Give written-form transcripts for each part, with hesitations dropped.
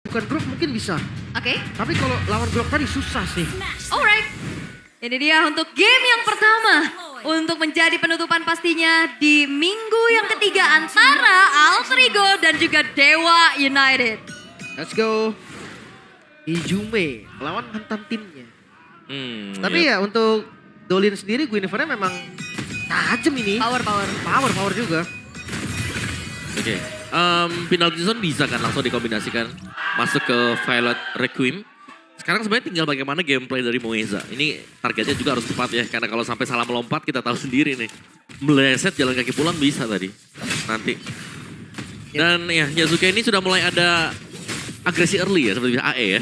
bukan Grok mungkin bisa. Oke, Tapi kalau lawan Grok tadi susah sih. alright. Ini dia untuk game yang pertama. Untuk menjadi penutupan pastinya di minggu yang ketiga antara Alter Ego dan juga Dewa United. Let's go. Ijume melawan mantan timnya. Tapi ya untuk Dolin sendiri Guinevere'nya memang tajam ini. Power. juga. Oke. Penalty zone bisa kan langsung dikombinasikan masuk ke Violet Requiem. Sekarang sebenarnya tinggal bagaimana gameplay dari Moeza. Ini targetnya juga harus tepat ya, karena kalau sampai salah melompat kita tahu sendiri nih. Meleset jalan kaki pulang bisa tadi, nanti. Dan ya Yasuke ini sudah mulai ada agresi early ya, seperti AE ya.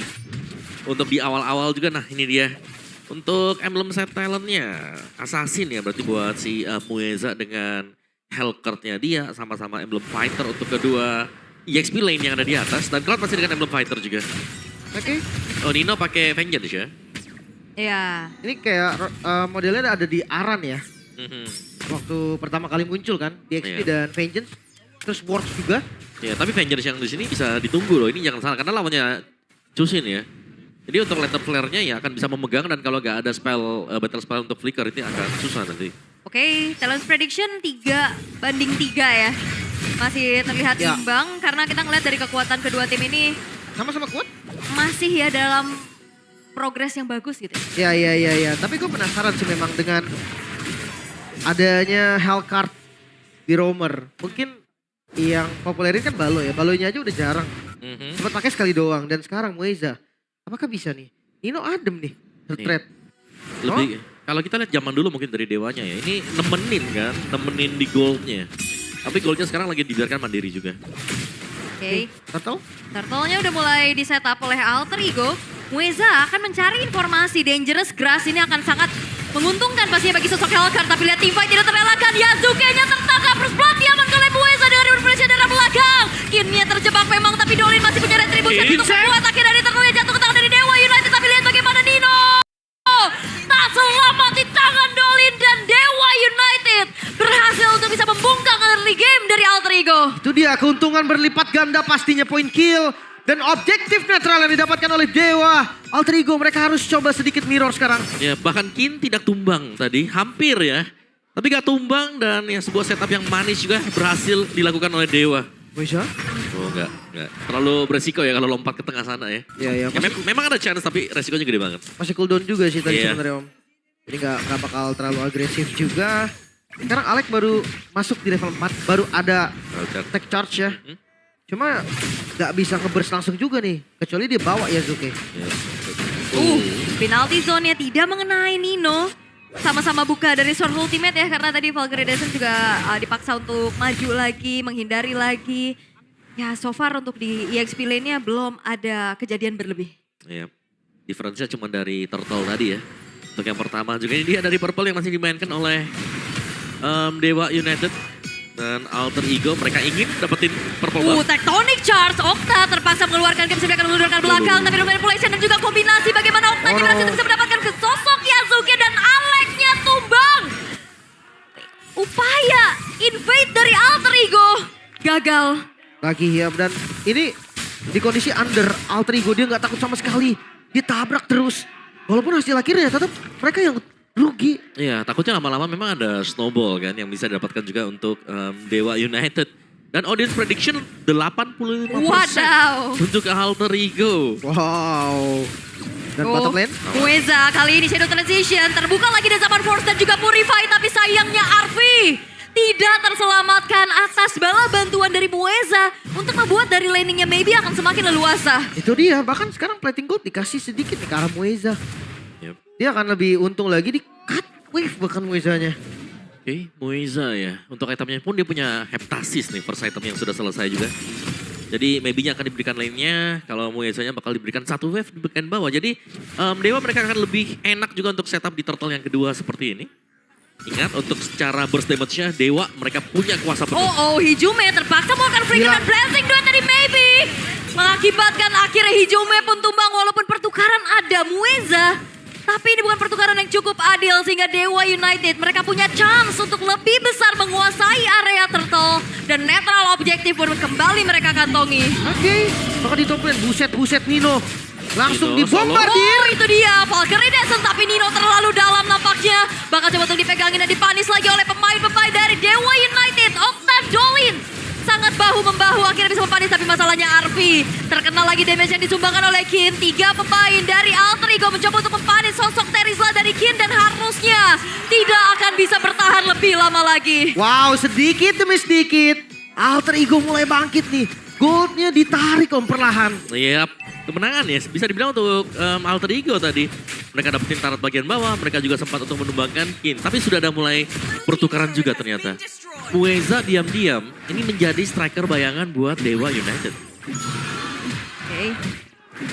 Untuk di awal-awal juga, nah ini dia. Untuk emblem set talentnya, Assassin ya berarti buat si Moeza dengan Hellcurt-nya dia, sama-sama emblem fighter untuk kedua EXP lane yang ada di atas. Dan Cloud masih dengan emblem fighter juga. Oke. Oh Nino pakai Vengeance ya? Iya. Ini kayak modelnya ada di Aran ya. Mhm. Waktu pertama kali muncul kan. DXP Iya. dan Vengeance. Terus Words juga. Ya tapi Vengeance yang di sini bisa ditunggu loh. Ini jangan salah karena lawannya Chusin ya. Jadi untuk lantern flare-nya ya akan bisa memegang dan kalau gak ada spell battle spell untuk flicker ini akan susah nanti. Oke, talent prediction 3-3 ya. Masih terlihat Ya. imbang karena kita ngeliat dari kekuatan kedua tim ini Sama-sama kuat. masih ya dalam progres yang bagus gitu. Ya. Tapi gue penasaran sih memang dengan adanya Hellcurt di Roamer. Mungkin yang populerin kan Balo ya. Balonya aja udah jarang. Mhm. Sempat pakai sekali doang. Dan sekarang Moeza. Apakah bisa nih? Nino adem nih. Retreat. Lebih kalau kita lihat zaman dulu mungkin dari Dewanya ya. Ini nemenin kan, nemenin di goldnya. Tapi goldnya sekarang lagi dibiarkan mandiri juga. Oke, Turtle? turtle-nya udah mulai di setup oleh Alter Ego. Mueza akan mencari informasi. Dangerous Grass ini akan sangat menguntungkan pastinya bagi sosok Hellcurt. Tapi lihat teamfight tidak terelakkan. Yasuke-nya tertangkap. First blood diamankan oleh Mueza dengan reverse dari belakang. Kinnya terjebak memang tapi Dolin masih punya retribution untuk membuat akhirnya dari Turtle jatuh ke tangan dari Dewa United. Tapi lihat bagaimana Nino. Tak selamat di tangan Dolin dan Dewa United. Berhasil untuk bisa membungkam early game dari Alter Ego. Itu dia keuntungan berlipat ganda pastinya point kill. Dan objektif netral yang didapatkan oleh Dewa. Alter Ego mereka harus coba sedikit mirror sekarang. Ya bahkan Kin tidak tumbang tadi, hampir ya. Tapi gak tumbang dan ya sebuah setup yang manis juga berhasil dilakukan oleh Dewa. Moeza? Oh enggak. Terlalu beresiko ya kalau lompat ke tengah sana ya. Iya. Ya, memang ada chance tapi resikonya gede banget. Masih cooldown juga sih tadi Iya. sebenarnya Om. Jadi gak bakal terlalu agresif juga. Sekarang Alex baru masuk di level 4. Baru ada tech charge ya. Cuma gak bisa nge-burst langsung juga nih. Kecuali dia bawa Yasuke. Ya. Penalty zone-nya tidak mengenai Nino. Sama-sama buka dari Sword Ultimate ya. Karena tadi Valkyrie Descent juga dipaksa untuk maju lagi, menghindari lagi. Ya so far untuk di EXP lane-nya belum ada kejadian berlebih. Ya. Difference-nya cuma dari Turtle tadi ya. Untuk yang pertama juga ini dia dari Purple yang masih dimainkan oleh Dewa United. Dan Alter Ego mereka ingin dapetin Purple buff. Tectonic Charge. Okta terpaksa mengeluarkan game akan mengeluarkan belakang. Tapi manipulation dan juga kombinasi bagaimana Okta berhasil bisa mendapatkan ke sosok Yasuke dan Alex-nya tumbang. Upaya invade dari Alter Ego gagal. Lagi ya. Dan ini di kondisi under Alter Ego dia gak takut sama sekali. Dia tabrak terus. Walaupun hasil akhirnya tetap mereka yang rugi. Iya, takutnya lama-lama memang ada snowball kan yang bisa didapatkan juga untuk Dewa United. Dan audience prediction 85% Wadaw. untuk Alter Ego. Wow. Dan bottom lane. Mueza kali ini Shadow Transition terbuka lagi dari Zaman Force dan juga Purify. Tapi sayangnya Arfi tidak terselamatkan atas bala bantuan dari Mueza. Untuk membuat dari laningnya maybe akan semakin leluasa. Itu dia. Bahkan sekarang plating gold dikasih sedikit nih ke arah Moeza. Yep. Dia akan lebih untung lagi di cut wave bahkan Moezanya. Oke, Moeza ya. Untuk itemnya pun dia punya Heptasis nih, first item yang sudah selesai juga. Jadi maybe-nya akan diberikan lainnya, kalau Moezanya bakal diberikan satu wave di bagian bawah. Jadi Dewa mereka akan lebih enak juga untuk setup di turtle yang kedua seperti ini. Ingat untuk secara burst damage-nya Dewa mereka punya kuasa penuh. Hijume terpaksa melakukan flicker dan blessing duet tadi maybe. Mengakibatkan akhirnya Hijume pun tumbang walaupun pertukaran ada Mueza. Tapi ini bukan pertukaran yang cukup adil sehingga Dewa United mereka punya chance untuk lebih besar menguasai area turtle. Dan netral objektif pun kembali mereka kantongi. Oke. Maka di top lane, buset Nino. Langsung Nino dibombardir. Oh, itu dia Valkyrie Descent, tapi Nino terlalu dalam nampaknya. Bakal coba untuk dipegangin dan dipanis lagi oleh pemain-pemain dari Dewa United. Octa Jolin sangat bahu-membahu akhirnya bisa mempanis, tapi masalahnya Arfi terkena lagi damage yang disumbangkan oleh Kin. 3 pemain dari Alter Ego mencoba untuk mempanis sosok Terizla dari Kin dan harusnya tidak akan bisa bertahan lebih lama lagi. Wow, sedikit demi sedikit. Alter Ego mulai bangkit nih. Goldnya ditarik om perlahan. Yap, kemenangan ya. Bisa dibilang untuk Alter Ego tadi. Mereka dapetin tarot bagian bawah, mereka juga sempat untuk menumbangkan Kin. Tapi sudah ada mulai pertukaran juga ternyata. Mueza diam-diam ini menjadi striker bayangan buat Dewa United. Oke.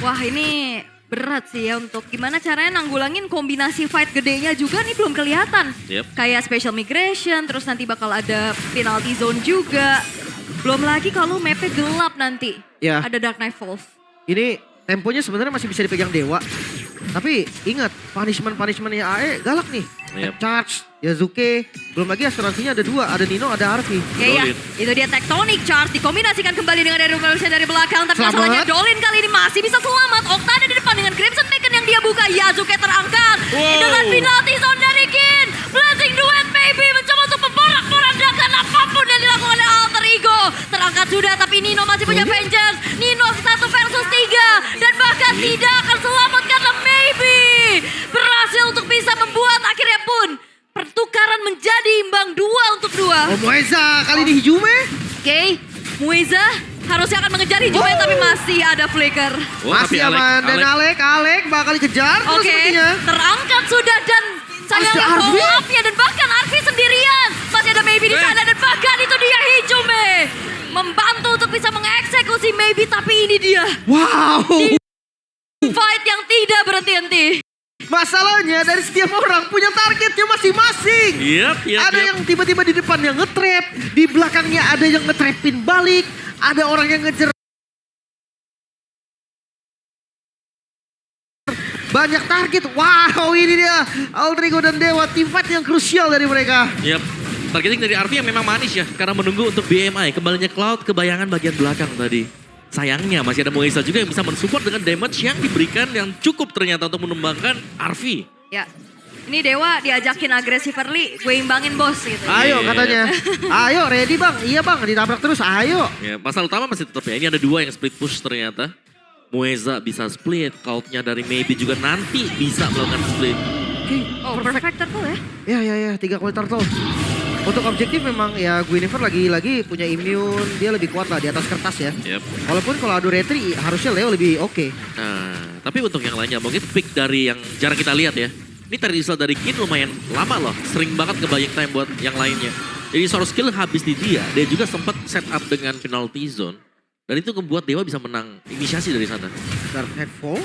Wah ini berat sih ya untuk gimana caranya nanggulangin kombinasi fight gedenya juga nih belum kelihatan. Yep. Kayak special migration, terus nanti bakal ada penalty zone juga. Belum lagi kalau mapnya gelap nanti. Ya. Ada Dark Knight Falls. Ini temponya sebenarnya masih bisa dipegang Dewa. Tapi ingat, punishment-punishmentnya AE galak nih. Yep. Charge, Yazuke, belum lagi asuransinya ada 2, ada Nino, ada Arfi. Oke ya, Dolin. itu dia Tectonic Charge dikombinasikan kembali dengan Revolution dari belakang. Tapi Selamat. masalahnya Dolin kali ini masih bisa selamat. Octa ada di depan dengan Crimson Beacon yang dia buka. Yazuke terangkat dengan penalty zone dari Kin. Blessing duet maybe mencoba untuk memporak-porandakan apapun yang dilakukan oleh Alter Ego. Terangkat sudah tapi Nino masih punya vengeance. Nino 1 versus 3 dan bahkan tidak akan selamat karena maybe berhasil untuk bisa membuat akhirnya pun pertukaran menjadi imbang 2 untuk 2. Oh Mueza, kali ini Hijume. Oke, Mueza harusnya akan mengejar Hijume tapi masih ada flicker. Oh, Masih tapi aman. Dan Alek bakal dikejar terus Oke, sepertinya. terangkat sudah dan sayangnya Ada Arfi? follow up-nya dan bahkan Arfi sendirian. Masih ada Maybe di sana dan bahkan itu dia Hijume. Membantu untuk bisa mengeksekusi Maybe tapi ini dia. Wow. Fight yang tidak berhenti-henti. Masalahnya dari setiap orang punya targetnya masing-masing. Yap. Ada yang tiba-tiba di depannya nge-trap, di belakangnya ada yang nge-trapin balik, ada orang yang ngejar banyak target. Wow, ini dia Alter Ego dan Dewa, team fight yang krusial dari mereka. Yap. Targeting dari Arfi yang memang manis ya. Karena menunggu untuk BMI. Kembalinya Cloud ke bayangan bagian belakang tadi. Sayangnya masih ada Mueza juga yang bisa mensupport dengan damage yang diberikan yang cukup ternyata untuk menumbangkan Arfi. Ya, ini Dewa diajakin agresif early, gue imbangin bos gitu. Ayo katanya. Ayo ready bang, iya bang ditabrak terus ayo. Ya, masalah utama masih tetap ya. Ini ada 2 yang split push ternyata. Mueza bisa split, Cloud-nya dari Maybe juga nanti bisa melakukan split. Oke. Oh, perfect turtle ya. Ya, 3 kali turtle. Untuk objektif memang ya Guinevere lagi punya immune, dia lebih kuat lah di atas kertas ya. Yep. Walaupun kalau adu retri harusnya Leo lebih oke. Nah, tapi untuk yang lainnya mungkin pick dari yang jarang kita lihat ya. Ini Terizla dari Kin lumayan lama loh, sering banget ke buying time buat yang lainnya. Jadi source skill habis di dia juga sempat set up dengan penalty zone. Dan itu membuat Dewa bisa menang inisiasi dari sana. Dark Headfall?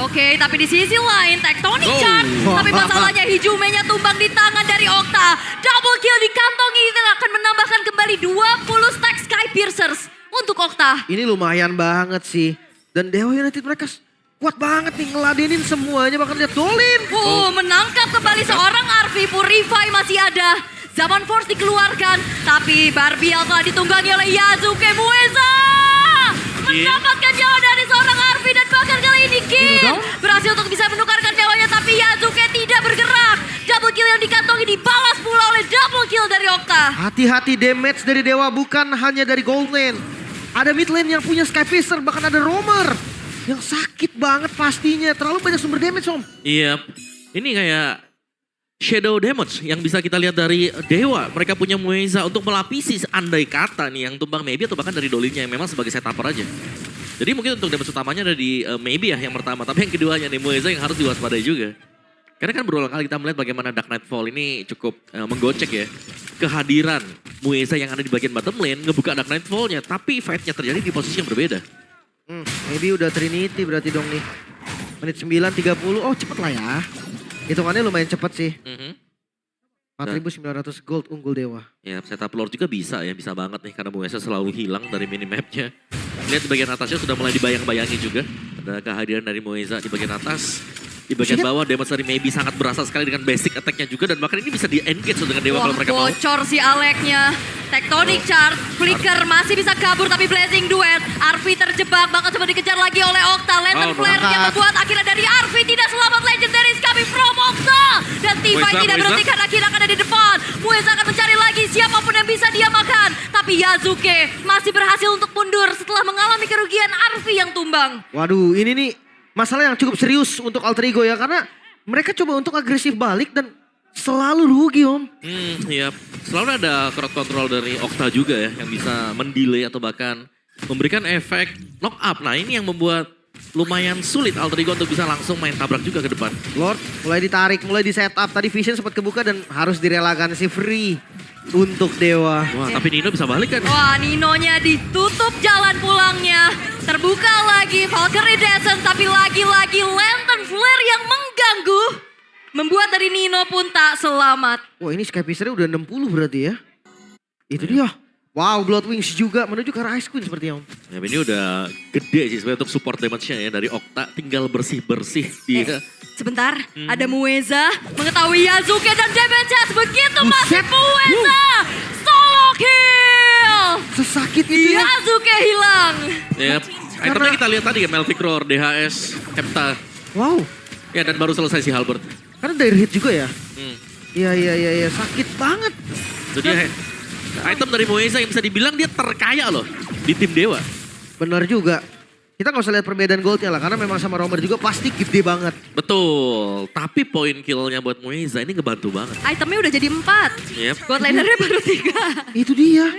Oke, tapi di sisi lain Tectonic Oh. Charge. Tapi masalahnya Hijumenya tumbang di tangan dari Octa. Double kill dikantongi itu akan menambahkan kembali 20 stack Sky Piercers untuk Octa. Ini lumayan banget sih. Dan Dewa United mereka kuat banget nih ngeladenin semuanya. Bahkan lihat Dolin. Menangkap kembali seorang Arfi. Purify masih ada. Zaman Force dikeluarkan. Tapi Barbiel telah ditunggangi oleh Yazuke Mueza. Mendapatkan nyawa dari seorang Arfi dan bahkan kali ini Kin berhasil untuk bisa menukarkan nyawanya. Tapi Yazuke tidak bergerak. Double kill yang dikantongi dibalas pula oleh double kill dari Octa. Hati-hati damage dari Dewa bukan hanya dari gold lane. Ada mid lane yang punya Sky Piercer. Bahkan ada Roamer. Yang sakit banget pastinya. Terlalu banyak sumber damage om. Iya, ini kayak shadow damage yang bisa kita lihat dari Dewa. Mereka punya Mueza untuk melapisi andai kata nih yang tumbang Maybe atau bahkan dari Dolinnya yang memang sebagai setupper aja. Jadi mungkin untuk damage utamanya ada di Maybe ya yang pertama. Tapi yang keduanya nih Mueza yang harus diwaspadai juga. Karena kan berulang kali kita melihat bagaimana Dark Knight Fall ini cukup menggocek ya. Kehadiran Mueza yang ada di bagian bottom lane ngebuka Dark Knight Fall-nya. Tapi fight-nya terjadi di posisi yang berbeda. Maybe udah Trinity berarti dong nih. Menit 9.30. Oh cepet lah ya. Hitungannya lumayan cepet sih. 4.900 gold unggul Dewa. Ya setup lord juga bisa ya. Bisa banget nih karena Mueza selalu hilang dari minimapnya. Lihat di bagian atasnya sudah mulai dibayang-bayangi juga. Ada kehadiran dari Mueza di bagian atas. Di bagian Maksudnya? bawah damage dari Maybe sangat berasa sekali dengan basic attack-nya juga. Dan bahkan ini bisa di-engage dengan Dewa Wah, kalau mereka mau. bocor si Aleknya. Tectonic Charge, Flicker masih bisa kabur tapi Blazing Duet. Arfi terjebak, bakal coba dikejar lagi oleh Okta. Lantern Flare yang angkat. membuat akhirnya dari Arfi tidak selamat. Legendary is coming from Okta. Dan T5 Mueza, tidak Mueza. berhentikan, akhirnya akan ada di depan. Mueza akan mencari lagi siapapun yang bisa dia makan. Tapi Yazuke masih berhasil untuk mundur setelah mengalami kerugian Arfi yang tumbang. Waduh, ini nih masalah yang cukup serius untuk Alter Ego ya. Karena mereka coba untuk agresif balik dan selalu rugi Om. Iya. Selalu ada crowd control dari Okta juga ya. Yang bisa mendelay atau bahkan memberikan efek knock up. Nah ini yang membuat lumayan sulit Alter Ego untuk bisa langsung main tabrak juga ke depan. Lord mulai ditarik, mulai di setup. Tadi Vision sempat kebuka dan harus direlakan si Free untuk Dewa. Wah tapi Nino bisa balik kan? Wah, Ninonya ditutup jalan pulangnya. Terbuka lagi Valkyrie Descent, tapi lagi-lagi Lantern Flare yang mengganggu. Membuat dari Nino pun tak selamat. Wah ini Skypiece-nya udah 60 berarti ya. Itu dia. Wow, Blood Wings juga menuju ke arah Ice Queen sepertinya Om. Ya ini udah gede sih sebenarnya untuk support damage-nya ya. Dari Okta tinggal bersih-bersih dia. Sebentar, ada Mueza mengetahui Yazuke dan damage-nya begitu masif Buset. Mueza. Solo kill. Sesakit itu ya. Yazuke hilang. Ya, itemnya kita lihat tadi ya, Melvic Roar, DHS, Hepta. Wow, Ya dan baru selesai si Halberd. karena dari hit juga ya. Hmm. Iya, sakit banget. Itu dia item dari Moeza yang bisa dibilang dia terkaya loh di tim Dewa. Benar juga. Kita nggak usah lihat perbedaan goldnya lah, karena memang sama Romer juga pasti gede banget. Betul, tapi poin killnya buat Moeza ini ngebantu banget. Itemnya udah jadi 4. Yep. God lanernya baru 3. Itu dia.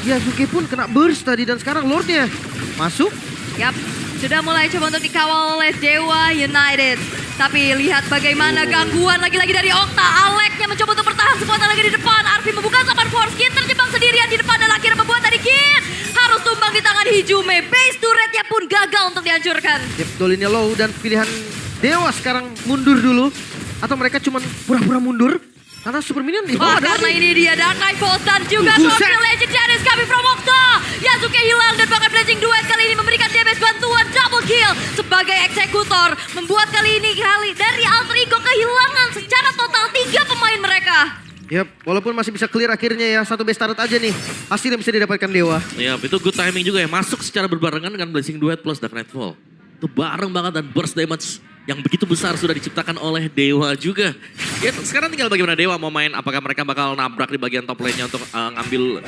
Yasuke pun kena burst tadi dan sekarang Lordnya masuk. Yap, sudah mulai coba untuk dikawal oleh Dewa United. Tapi lihat bagaimana gangguan lagi-lagi dari Okta. Aleknya mencoba untuk bertahan sekuatan lagi di depan. Arfi membuka Saban Force. Kin terjebak sendirian di depan dan akhirnya membuat dari Kin harus tumbang di tangan Hijume. Base turretnya pun gagal untuk dihancurkan. Yep, Dolinnya low dan pilihan Dewa sekarang mundur dulu. Atau mereka cuma pura-pura mundur. Karena Super Minion di Wah, bawah ada karena lagi. ini dia Dark Knight Pulse dan juga Buset. Trophy Legendary is coming from Okta. Yasuke hilang dan bahkan Blazing Duet kali ini memberikan damage bantuan double kill sebagai eksekutor. Membuat kali ini dari Alter Ego kehilangan secara total 3 pemain mereka. Yep, walaupun masih bisa clear akhirnya ya. Satu base turret aja nih. Hasil yang bisa didapatkan Dewa. Ya itu good timing juga ya. Masuk secara berbarengan dengan Blazing Duet plus Dark Nightfall. Itu bareng banget dan burst damage yang begitu besar sudah diciptakan oleh Dewa juga. Ya sekarang tinggal bagaimana Dewa mau main. Apakah mereka bakal nabrak di bagian top lane-nya untuk ngambil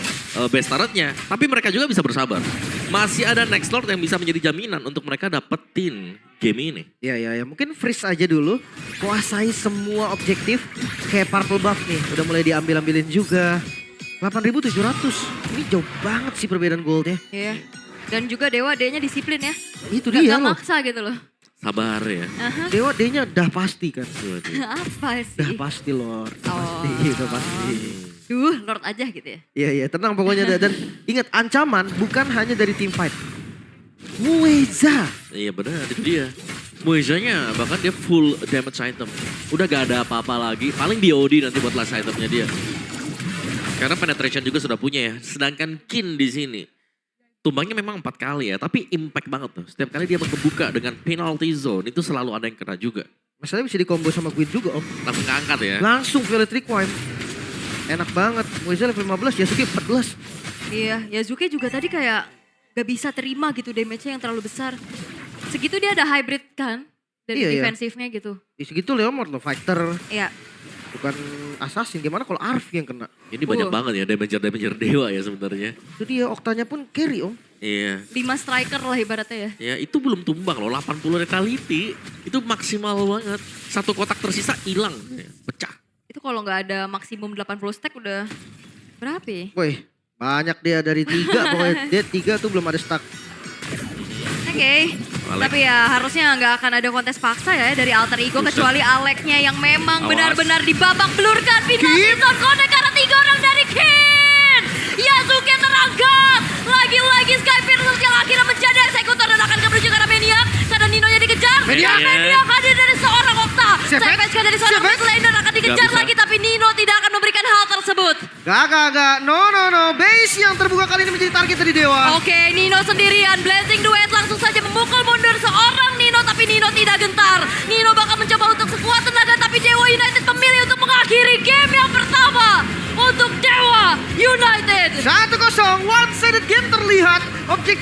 base turret-nya. Tapi mereka juga bisa bersabar. Masih ada Next Lord yang bisa menjadi jaminan untuk mereka dapetin game ini. Ya. Mungkin freeze aja dulu. Kuasai semua objektif. Kayak purple buff nih. Udah mulai diambil-ambilin juga. 8.700. Ini jauh banget sih perbedaan goldnya. Iya. Dan juga Dewa D-nya disiplin ya. Itu Gak dia loh. maksa gitu loh. Sabar ya. Aha. Dewa D-nya udah pasti kan. Apa Udah sih? pasti Lord. Udah Oh. pasti, udah pasti. Duh, Lord aja gitu ya. Iya, tenang pokoknya. Dan ingat ancaman bukan hanya dari team fight. Mueza. Iya benar, itu dia. Moezanya bahkan dia full damage item. Udah gak ada apa-apa lagi. Paling BOD nanti buat last itemnya dia. Karena penetration juga sudah punya ya. Sedangkan Kin di sini tumbangnya memang 4 kali ya, tapi impact banget tuh. Setiap kali dia membuka dengan penalty zone itu selalu ada yang kena juga. Masalahnya bisa dikombo sama Queen juga Om. Langsung keangkat ya. Langsung Violet Requiem. Enak banget. Mueza level 15, Yasuke 14. Iya, Yazuke juga tadi kayak gak bisa terima gitu damage-nya yang terlalu besar. Segitu dia ada hybrid kan dari Iya. defensifnya gitu. Di segitu Leomord loh, fighter. Iya. Bukan assassin. Gimana kalau Arf yang kena? Ini banyak banget ya damager Dewa ya sebenarnya. Itu dia Oktanya pun carry Om. Iya. 5 striker lah ibaratnya ya. Ya itu belum tumbang loh, 80 retality. Itu maksimal banget. Satu kotak tersisa hilang, pecah. Itu kalau nggak ada maksimum 80 stack udah berapa ya? Woi, banyak dia dari 3. Pokoknya dia 3 tuh belum ada stack. Oke. Alek. Tapi ya harusnya nggak akan ada kontes paksa ya dari Alter Ego. Buset. Kecuali Aleknya yang memang Awas. benar-benar dibabak belurkan. Final Kin. season connect karena 3 orang dari Kin. Yazuke terangkat. Lagi-lagi Sky Pierce yang akhirnya menjadi eksekutor dan akan menuju ke arah Maniac. Karena Ninonya dikejar. Maniac. Dan Maniac hadir dari seorang Okta. Savage. Savage kan dari seorang Savage. Laner akan dikejar Nggak bisa. lagi. Tapi Nino tidak akan memberikan hal tersebut. Gak. No. Base yang terbuka kali ini menjadi target dari Dewa. Oke, Nino sendirian. Blazing Duet langsung saja memukul mundur seorang Nino. Tapi Nino tidak gentar. Nino bakal mencoba game yang pertama untuk Dewa United. 1-0, one-sided game terlihat. Objektif